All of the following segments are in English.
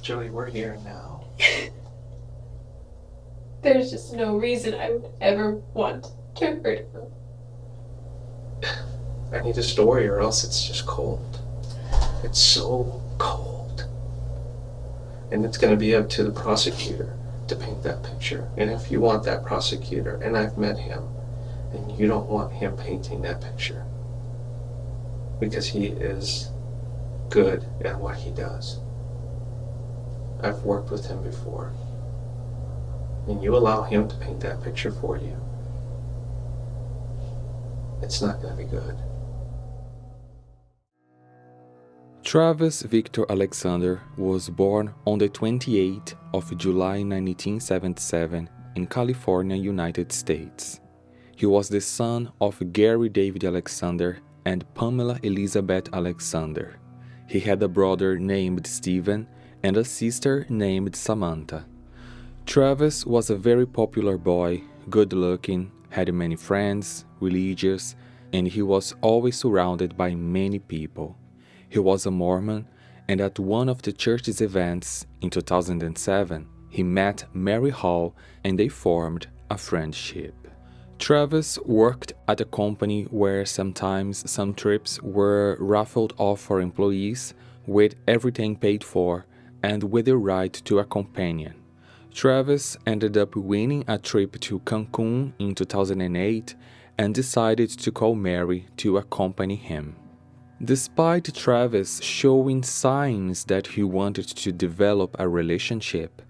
Jodi, we're here now. There's just no reason I would ever want to hurt him. I need a story or else it's just cold. It's so cold. And it's going to be up to the prosecutor to paint that picture. And if you want that prosecutor, and I've met him, and you don't want him painting that picture, because he is good at what he does. I've worked with him before. And you allow him to paint that picture for you, it's not going to be good. Travis Victor Alexander was born on the 28th of July 1977 in California, United States. He was the son of Gary David Alexander and Pamela Elizabeth Alexander. He had a brother named Stephen and a sister named Samantha. Travis was a very popular boy, good-looking, had many friends, religious, and he was always surrounded by many people. He was a Mormon, and at one of the church's events in 2007, he met Mary Hall and they formed a friendship. Travis worked at a company where sometimes some trips were raffled off for employees with everything paid for and with the right to a companion. Travis ended up winning a trip to Cancun in 2008 and decided to call Mary to accompany him. Despite Travis showing signs that he wanted to develop a relationship,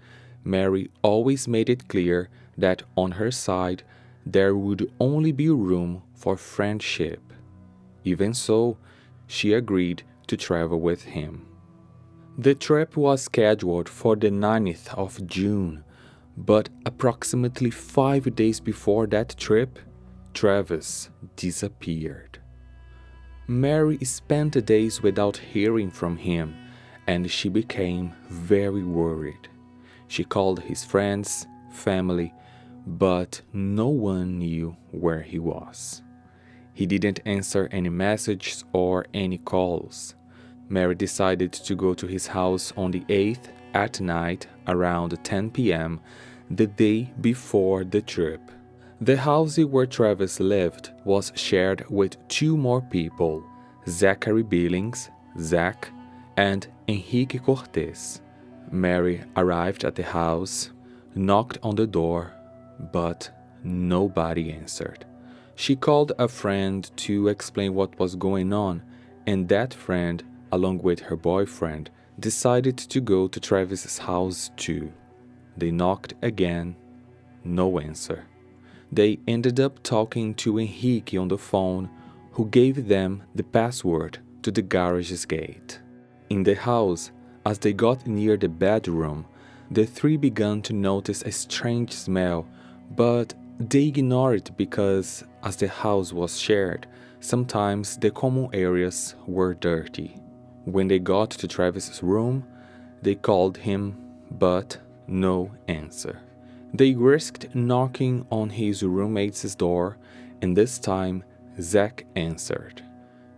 Mary always made it clear that on her side there would only be room for friendship. Even so, she agreed to travel with him. The trip was scheduled for the 9th of June, but approximately 5 days before that trip, Travis disappeared. Mary spent the days without hearing from him, and she became very worried. She called his friends, family, but no one knew where he was. He didn't answer any messages or any calls. Mary decided to go to his house on the 8th at night around 10 p.m. the day before the trip. The house where Travis lived was shared with two more people, Zachary Billings, Zach, and Enrique Cortez. Mary arrived at the house, knocked on the door, but nobody answered. She called a friend to explain what was going on, and that friend, along with her boyfriend, decided to go to Travis's house too. They knocked again, no answer. They ended up talking to Enrique on the phone, who gave them the password to the garage's gate. In the house, as they got near the bedroom, the three began to notice a strange smell, but they ignored it because, as the house was shared, sometimes the common areas were dirty. When they got to Travis's room, they called him, but no answer. They risked knocking on his roommate's door, and this time Zach answered.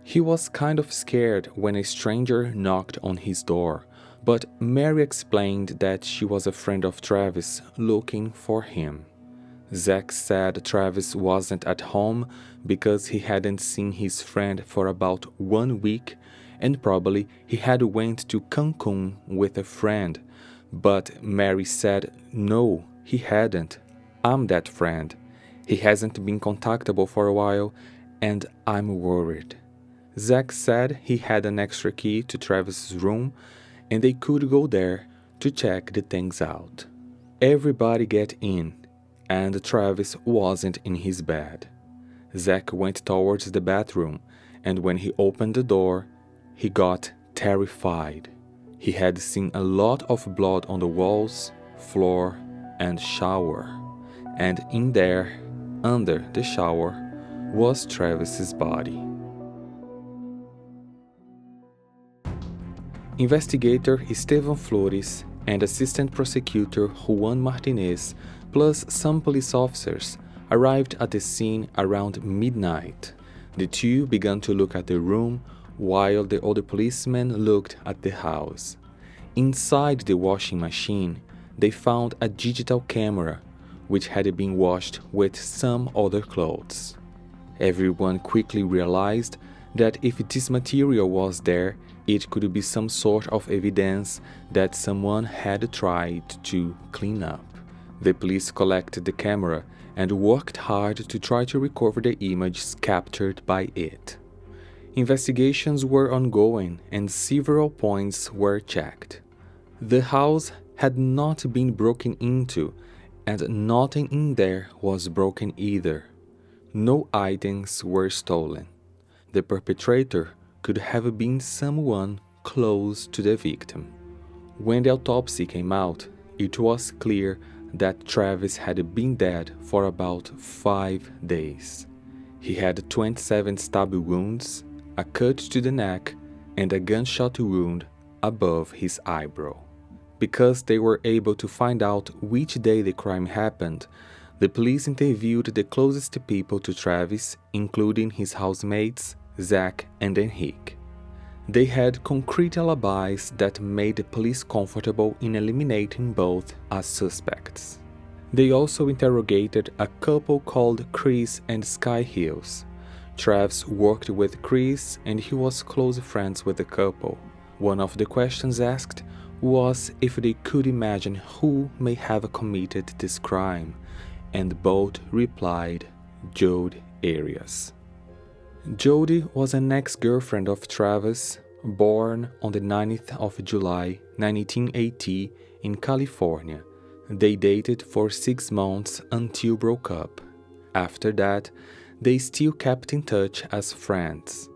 He was kind of scared when a stranger knocked on his door, but Mary explained that she was a friend of Travis looking for him. Zach said Travis wasn't at home because he hadn't seen his friend for about 1 week, and probably he had went to Cancun with a friend. But Mary said, no, he hadn't. I'm that friend. He hasn't been contactable for a while, and I'm worried. Zach said he had an extra key to Travis's room, and they could go there to check the things out. Everybody get in, and Travis wasn't in his bed. Zach went towards the bathroom, and when he opened the door, he got terrified. He had seen a lot of blood on the walls, floor, and shower. And in there, under the shower, was Travis's body. Investigator Estevan Flores and Assistant Prosecutor Juan Martinez, plus some police officers, arrived at the scene around midnight. The two began to look at the room while the other policemen looked at the house. Inside the washing machine, they found a digital camera, which had been washed with some other clothes. Everyone quickly realized that if this material was there, it could be some sort of evidence that someone had tried to clean up. The police collected the camera and worked hard to try to recover the images captured by it. Investigations were ongoing and several points were checked. The house had not been broken into, and nothing in there was broken either. No items were stolen. The perpetrator could have been someone close to the victim. When the autopsy came out, it was clear that Travis had been dead for about 5 days. He had 27 stab wounds, a cut to the neck, and a gunshot wound above his eyebrow. Because they were able to find out which day the crime happened, the police interviewed the closest people to Travis, including his housemates, Zach and Enrique. They had concrete alibis that made the police comfortable in eliminating both as suspects. They also interrogated a couple called Chris and Sky Hills. Travis worked with Chris and he was close friends with the couple. One of the questions asked was if they could imagine who may have committed this crime, and both replied Jodi Arias. Jodi was an ex-girlfriend of Travis, born on the 9th of July 1980 in California. They dated for 6 months until broke up. After that, they still kept in touch as friends.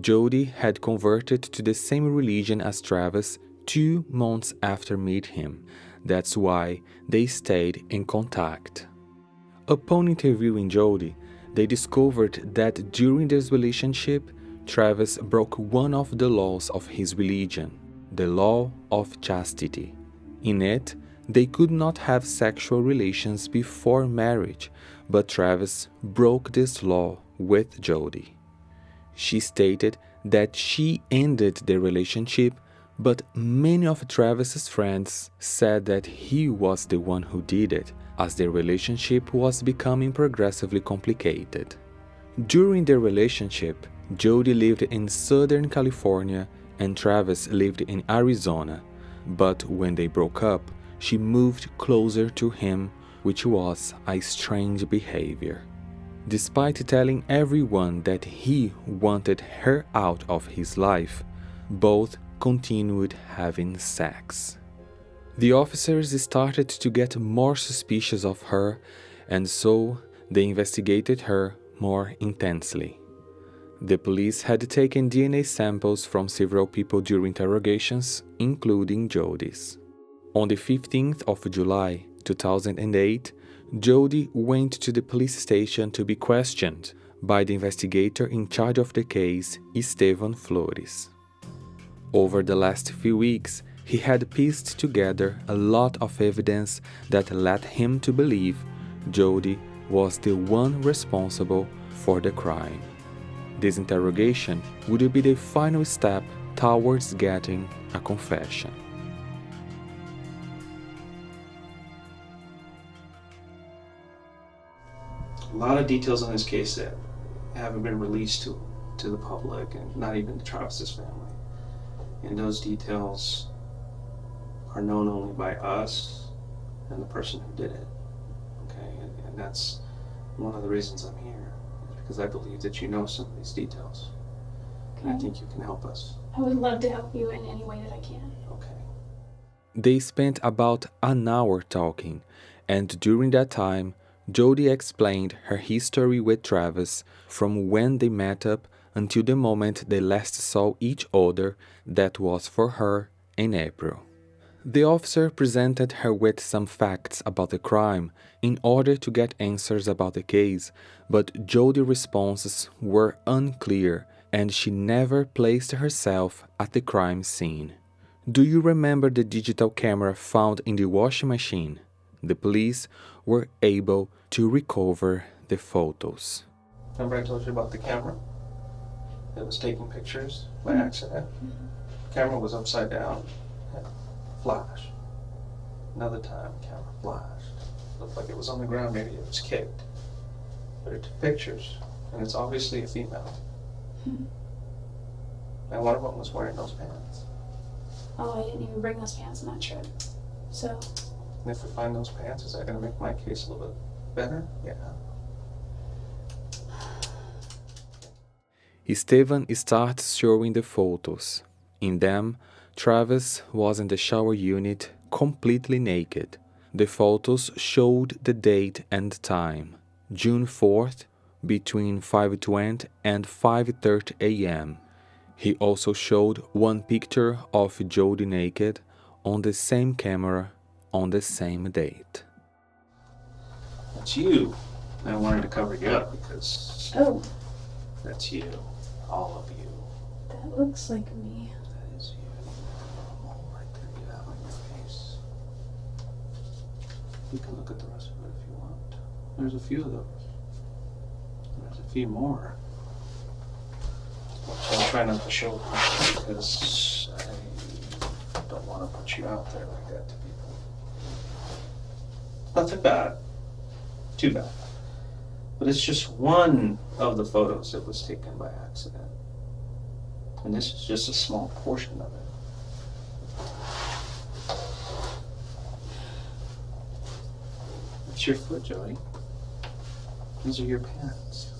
Jodi had converted to the same religion as Travis 2 months after meeting him. That's why they stayed in contact. Upon interviewing Jodi, they discovered that during this relationship, Travis broke one of the laws of his religion, the law of chastity. In it, they could not have sexual relations before marriage, but Travis broke this law with Jodi. She stated that she ended the relationship, but many of Travis's friends said that he was the one who did it, as their relationship was becoming progressively complicated. During their relationship, Jodi lived in Southern California and Travis lived in Arizona, but when they broke up, she moved closer to him, which was a strange behavior. Despite telling everyone that he wanted her out of his life, both continued having sex. The officers started to get more suspicious of her, and so they investigated her more intensely. The police had taken DNA samples from several people during interrogations, including Jodi's. On the 15th of July 2008, Jodi went to the police station to be questioned by the investigator in charge of the case, Estevan Flores. Over the last few weeks, he had pieced together a lot of evidence that led him to believe Jodi was the one responsible for the crime. This interrogation would be the final step towards getting a confession. A lot of details on this case that haven't been released to the public and not even to Travis's family. And those details are known only by us and the person who did it. Okay, and that's one of the reasons I'm here, is because I believe that you know some of these details. And I think you can help us. I would love to help you in any way that I can. Okay. They spent about an hour talking, and during that time, Jodi explained her history with Travis from when they met up until the moment they last saw each other, that was for her in April. The officer presented her with some facts about the crime in order to get answers about the case, but Jodi's responses were unclear and she never placed herself at the crime scene. Do you remember the digital camera found in the washing machine? The police were able to recover the photos. Remember I told you about the camera? It was taking pictures by accident. The camera was upside down. flash. Another time, camera flashed. Looked like it was on the ground, maybe it was kicked. But it took pictures, and it's obviously a female. And one of them was wearing those pants. Oh, I didn't even bring those pants on that trip. So, And if we find those pants, is that going to make my case a little bit better? Yeah. Esteban starts showing the photos. In them, Travis was in the shower unit completely naked. The photos showed the date and time, June 4th, between 5:20 and 5:30 a.m. He also showed one picture of Jodi naked on the same camera on the same date. That's you. I wanted to cover you up because oh, that's you. All of you. that looks like me. That is you. Normal right there. Get out of your face. You can look at the rest of it if you want. There's a few of those. There's a few more. Which I'm trying not to show because I don't want to put you out there like that to people. Nothing bad. Too bad. But it's just one of the photos that was taken by accident. And this is just a small portion of it. It's your foot, Jodi. These are your pants.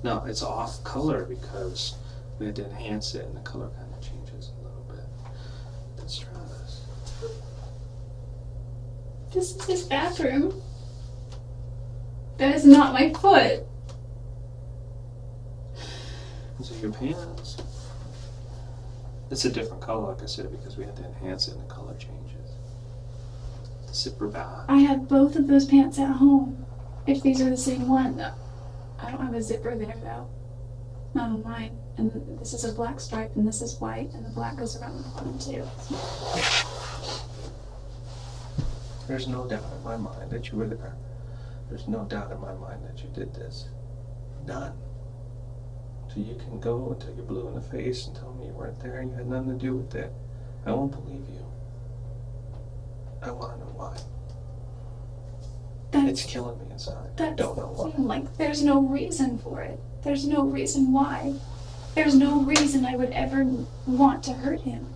No, it's off color because we had to enhance it and the color kind of changes a little bit. Let's try this. This is his bathroom. That is not my foot. These are your pants. It's a different color, like I said, because we had to enhance it and the color changes. The zipper back. I have both of those pants at home. If these are the same one. I don't have a zipper there though. Not on mine. And this is a black stripe and this is white and the black goes around the bottom too. There's no doubt in my mind that you were there. There's no doubt in my mind that you did this. None. So you can go until you're blue in the face and tell me you weren't there and you had nothing to do with it. I won't believe you. I want to know why. It's killing me inside. I don't know why. Like there's no reason for it. There's no reason why. There's no reason I would ever want to hurt him.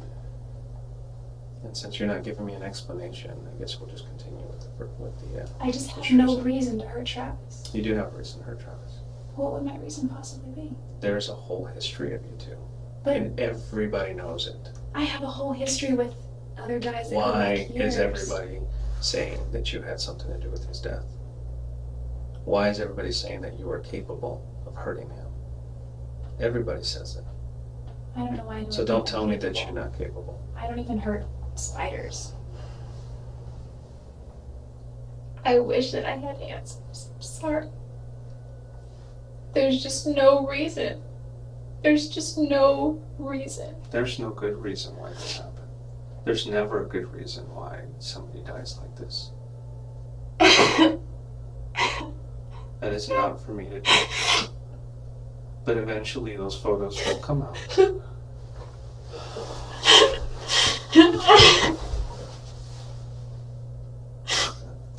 And since you're not giving me an explanation, I guess we'll just continue with the I just have no reason to hurt Travis. You do have a reason to hurt Travis. What would my reason possibly be? There's a whole history of you two. But and everybody knows it. I have a whole history with other guys that Why go back is years. everybody saying that you had something to do with his death? Why is everybody saying that you were capable of hurting him? Everybody says it. I don't know why anyone So don't thinks tell I'm me that capable. you're not capable. I don't even hurt spiders. I wish that I had answers. I'm sorry. There's just no reason. There's just no reason. There's no good reason why this happened. There's never a good reason why somebody dies like this. That is not for me to do. But eventually those photos will come out.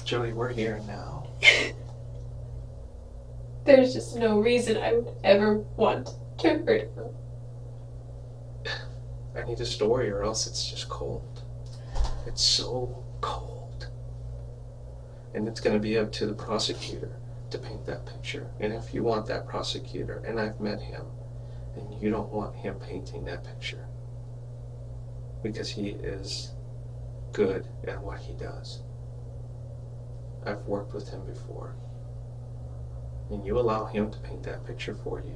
Jodi, we're here now. There's just no reason I would ever want to hurt him. I need a story or else it's just cold. It's so cold. And it's going to be up to the prosecutor to paint that picture. And if you want that prosecutor, and I've met him, and you don't want him painting that picture because he is good at what he does. I've worked with him before. And you allow him to paint that picture for you,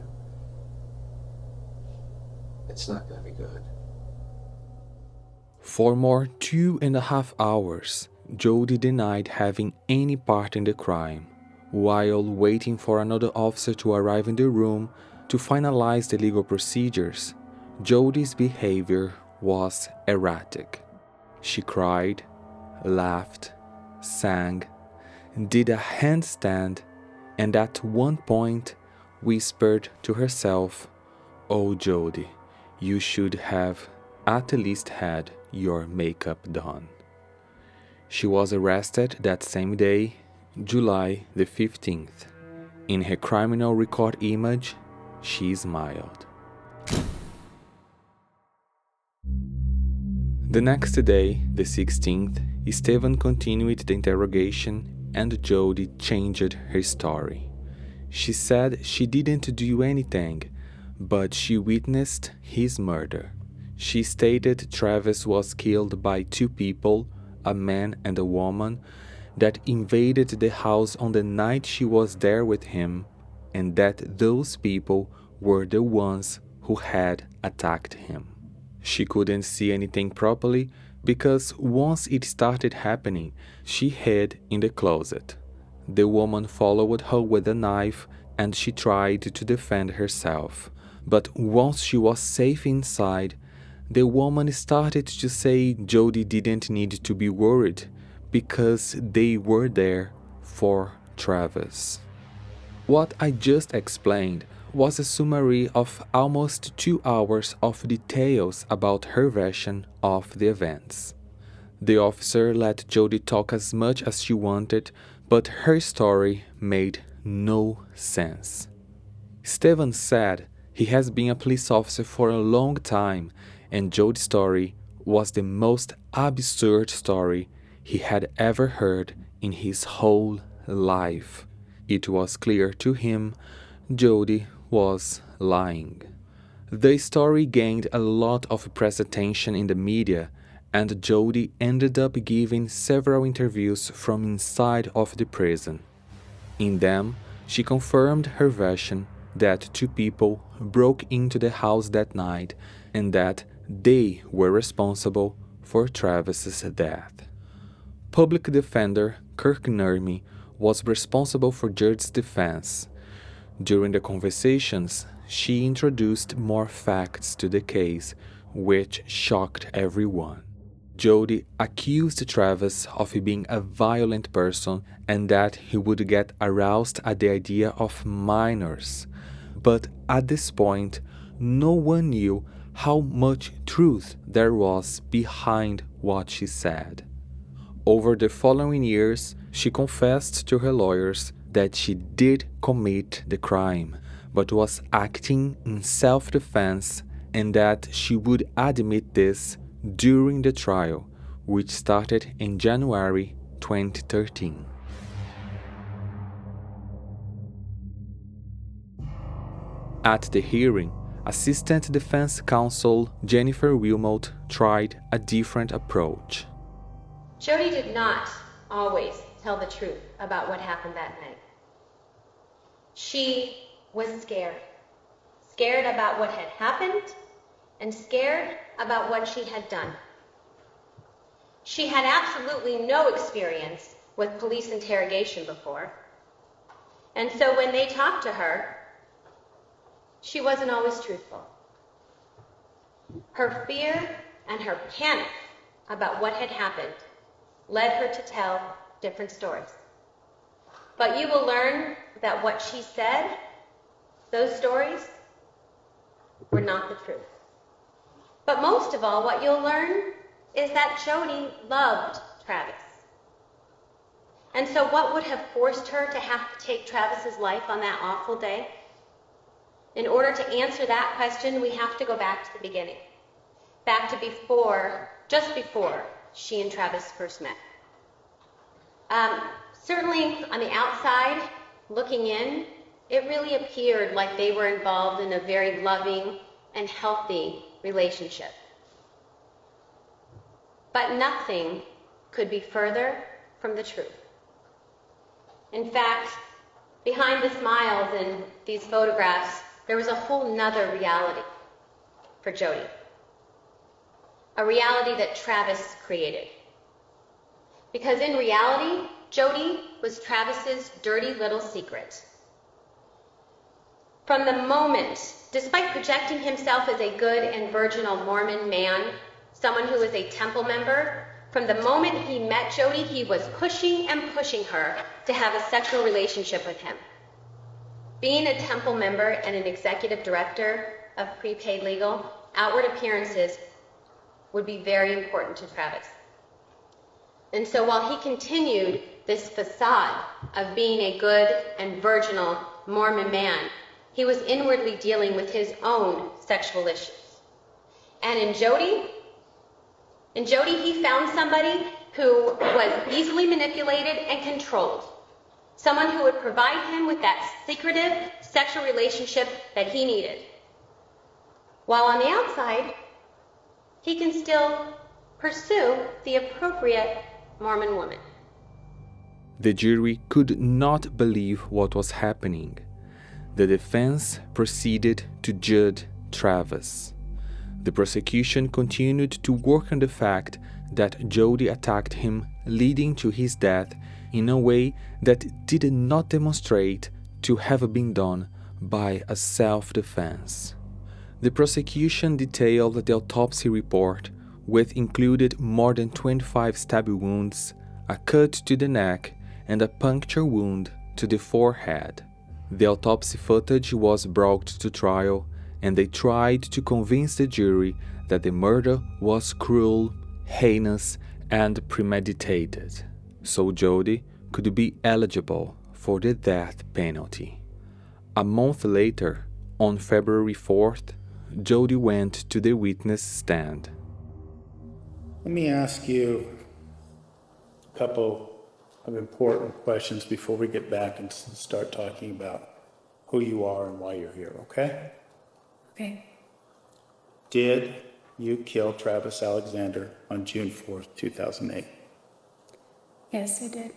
it's not going to be good. For more 2.5 hours, Jodi denied having any part in the crime, while waiting for another officer to arrive in the room to finalize the legal procedures. Jodi's behavior was erratic. She cried, laughed, sang, did a handstand, and at one point whispered to herself, "Oh Jodi, you should have at least had your makeup done. She was arrested that same day, July the 15th. In her criminal record image, she smiled. The next day, the 16th, Esteban continued the interrogation and Jodi changed her story. She said she didn't do anything, but she witnessed his murder. She stated Travis was killed by two people, a man and a woman, that invaded the house on the night she was there with him, and that those people were the ones who had attacked him. She couldn't see anything properly because once it started happening, she hid in the closet. The woman followed her with a knife and she tried to defend herself. But once she was safe inside, the woman started to say Jodi didn't need to be worried because they were there for Travis. What I just explained was a summary of almost 2 hours of details about her version of the events. The officer let Jodi talk as much as she wanted, but her story made no sense. Esteban said he has been a police officer for a long time, and Jodi's story was the most absurd story he had ever heard in his whole life. It was clear to him Jodi was lying. The story gained a lot of press attention in the media, and Jodi ended up giving several interviews from inside of the prison. In them, she confirmed her version that two people broke into the house that night and that they were responsible for Travis's death. Public defender Kirk Nurmi was responsible for Jodi's defense. During the conversations, she introduced more facts to the case, which shocked everyone. Jodi accused Travis of being a violent person and that he would get aroused at the idea of minors. But at this point, no one knew how much truth there was behind what she said. Over the following years, she confessed to her lawyers that she did commit the crime, but was acting in self-defense and that she would admit this during the trial, which started in January 2013. At the hearing, Assistant Defense Counsel Jennifer Wilmot tried a different approach. Jodi did not always tell the truth about what happened that night. She was scared. Scared about what had happened and scared about what she had done. She had absolutely no experience with police interrogation before. And so when they talked to her, she wasn't always truthful. Her fear and her panic about what had happened led her to tell different stories. But you will learn that what she said, those stories, were not the truth. But most of all, what you'll learn is that Jodi loved Travis. And so what would have forced her to have to take Travis's life on that awful day? In order to answer that question, we have to go back to the beginning. Back to just before she and Travis first met. Certainly on the outside, looking in, it really appeared like they were involved in a very loving and healthy relationship. But nothing could be further from the truth. In fact, behind the smiles in these photographs, there was a whole nother reality for Jodi. A reality that Travis created. Because in reality, Jodi was Travis's dirty little secret. From the moment, despite projecting himself as a good and virginal Mormon man, someone who was a temple member, from the moment he met Jodi, he was pushing and pushing her to have a sexual relationship with him. Being a temple member and an executive director of Prepaid Legal, outward appearances would be very important to Travis. And so while he continued this facade of being a good and virginal Mormon man, he was inwardly dealing with his own sexual issues. And in Jodi, he found somebody who was easily manipulated and controlled. Someone who would provide him with that secretive sexual relationship that he needed. While on the outside, he can still pursue the appropriate Mormon woman. The jury could not believe what was happening. The defense proceeded to judge Travis. The prosecution continued to work on the fact that Jodi attacked him, leading to his death in a way that did not demonstrate to have been done by a self-defense. The prosecution detailed the autopsy report, which included more than 25 stab wounds, a cut to the neck, and a puncture wound to the forehead. The autopsy footage was brought to trial, and they tried to convince the jury that the murder was cruel, heinous, and premeditated, so Jodi could be eligible for the death penalty. A month later, on February 4th, Jodi went to the witness stand. Let me ask you a couple of important questions before we get back and start talking about who you are and why you're here, okay? Okay. Did you kill Travis Alexander on June 4th, 2008? Yes, I did.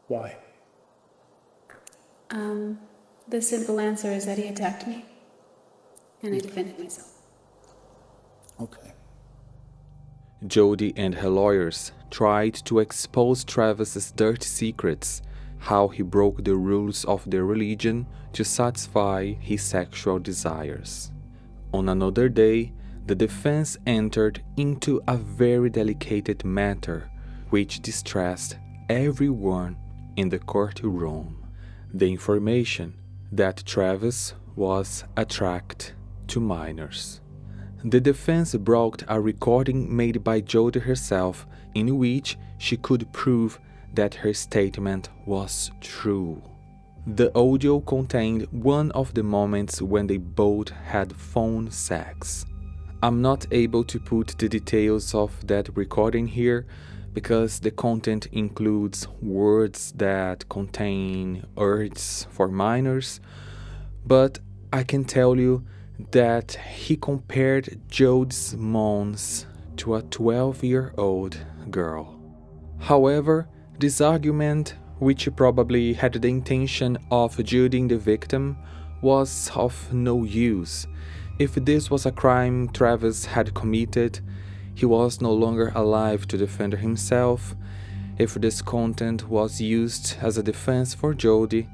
Why? The simple answer is that he attacked me, and I defended myself. Okay. Jodi and her lawyers tried to expose Travis's dirty secrets, how he broke the rules of their religion to satisfy his sexual desires. On another day, the defense entered into a very delicate matter which distressed everyone in the courtroom: the information that Travis was attracted to minors. The defense brought a recording made by Jodi herself in which she could prove that her statement was true. The audio contained one of the moments when they both had phone sex. I'm not able to put the details of that recording here because the content includes words that contain urges for minors, but I can tell you that he compared Jodi's moans to a 12-year-old girl. However, this argument, which probably had the intention of judging the victim, was of no use. If this was a crime Travis had committed, he was no longer alive to defend himself. If this content was used as a defense for Jodi,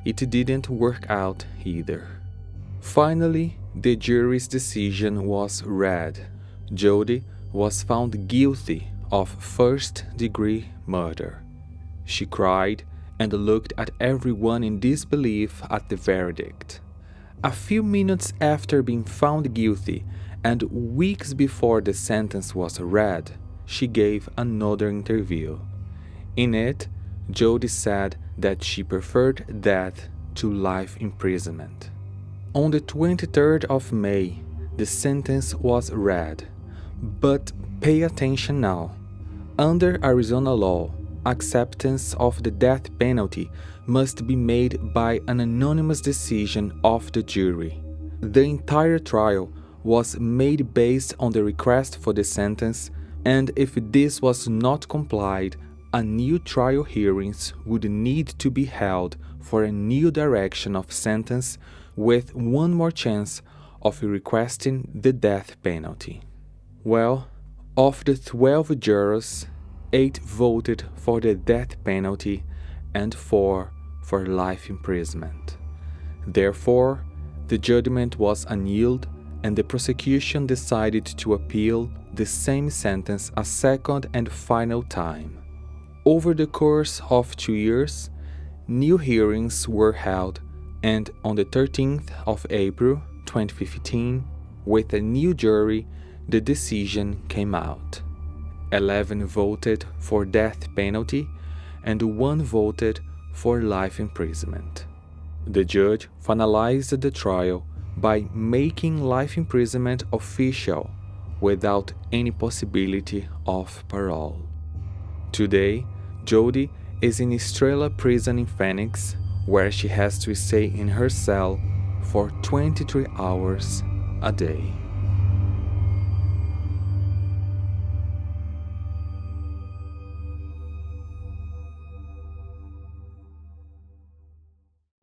it didn't work out either. Finally, the jury's decision was read. Jodi was found guilty of first-degree murder. She cried and looked at everyone in disbelief at the verdict. A few minutes after being found guilty and weeks before the sentence was read, she gave another interview. In it, Jodi said that she preferred death to life imprisonment. On the 23rd of May, the sentence was read. But pay attention now. Under Arizona law, acceptance of the death penalty must be made by an anonymous decision of the jury. The entire trial was made based on the request for the sentence, and if this was not complied, a new trial hearings would need to be held for a new direction of sentence with one more chance of requesting the death penalty. Well, of the 12 jurors, 8 voted for the death penalty and 4 for life imprisonment. Therefore, the judgment was annulled and the prosecution decided to appeal the same sentence a second and final time. Over the course of 2 years, new hearings were held, and on the 13th of April 2015, with a new jury, the decision came out. 11 voted for death penalty and 1 voted for life imprisonment. The judge finalized the trial by making life imprisonment official without any possibility of parole. Today, Jodi is in Estrella prison in Phoenix, where she has to stay in her cell for 23 hours a day.